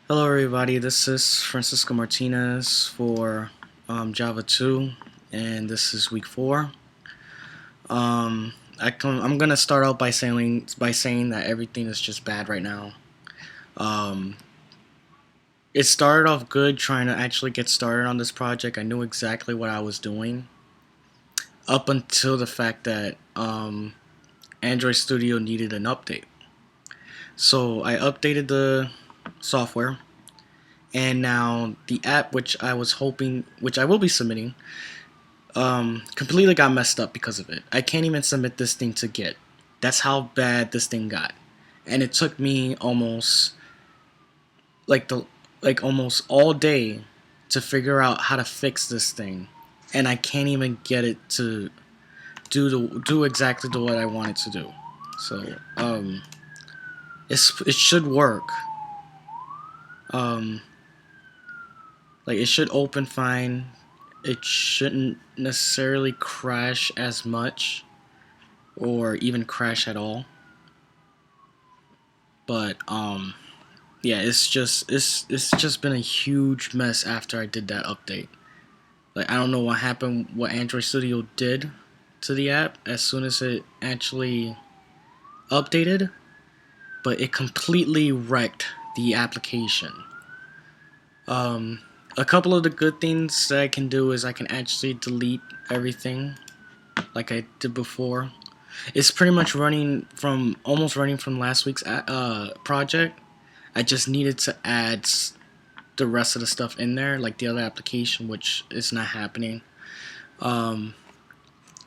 Hello everybody, this is Francisco Martinez for Java 2, and this is week 4. I'm gonna start out by saying that everything is just bad right now. Um, it started off good trying to actually get started on this project. I knew exactly what I was doing up until the fact that Android Studio needed an update. So I updated the software, and now the app which I will be submitting, completely got messed up because of it. I can't even submit this thing to Git. That's how bad this thing got, and it took me like the almost all day to figure out how to fix this thing, and I can't even get it to do exactly what I want it to do. So it should work. Um, it should open fine. It shouldn't necessarily crash as much or even crash at all. But yeah, it's just been a huge mess after I did that update. Like I don't know what happened, what Android Studio did to the app as soon as it actually updated, but it completely wrecked the application. Um, a couple of the good things that I can do is I can actually delete everything like I did before. It's pretty much almost running from last week's project. I just needed to add the rest of the stuff in there, like the other application, which is not happening. Um,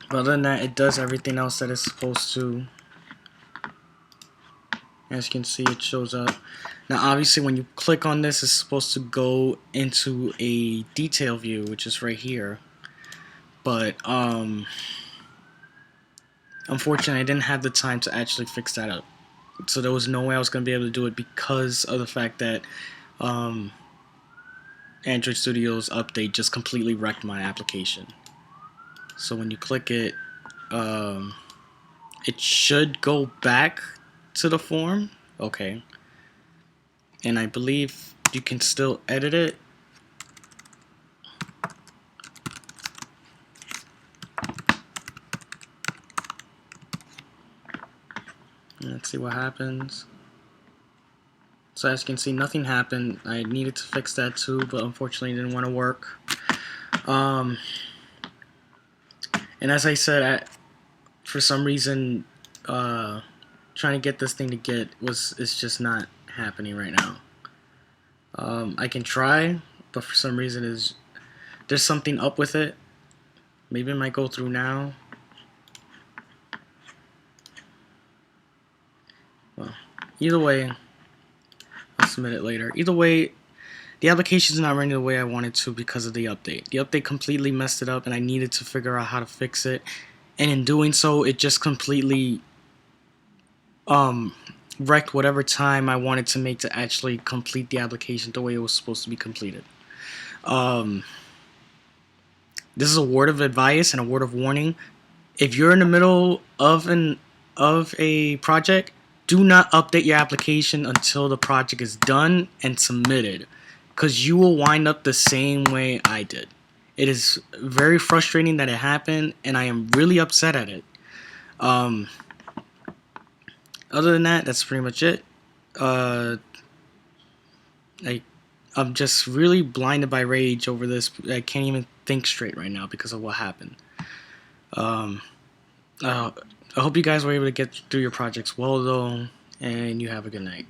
but other than that, it does everything else that it's supposed to. As you can see, it shows up. Now, obviously, when you click on this, it's supposed to go into a detail view, which is right here. But unfortunately, I didn't have the time to actually fix that up. So there was no way I was going to be able to do it because of the fact that um, Android Studio's update just completely wrecked my application. So when you click it, it should go back to the form. Okay. And I believe you can still edit it. Let's see what happens. So as you can see, nothing happened. I needed to fix that too, but unfortunately it didn't want to work. And as I said, for some reason, trying to get this thing to Git is just not happening right now. I can try, but for some reason there's something up with it. Maybe it might go through now. Well, either way, I'll submit it later. Either way, the application is not running the way I wanted to because of the update. The update completely messed it up, and I needed to figure out how to fix it. And in doing so, it just completely wrecked whatever time I wanted to make to actually complete the application the way it was supposed to be completed. This is a word of advice and a word of warning. If you're in the middle of a project, do not update your application until the project is done and submitted, because you will wind up the same way I did. It is very frustrating that it happened, and I am really upset at it. Other than that, that's pretty much it. Uh, I'm just really blinded by rage over this. I can't even think straight right now because of what happened. Um, I hope you guys were able to get through your projects well, though, and you have a good night.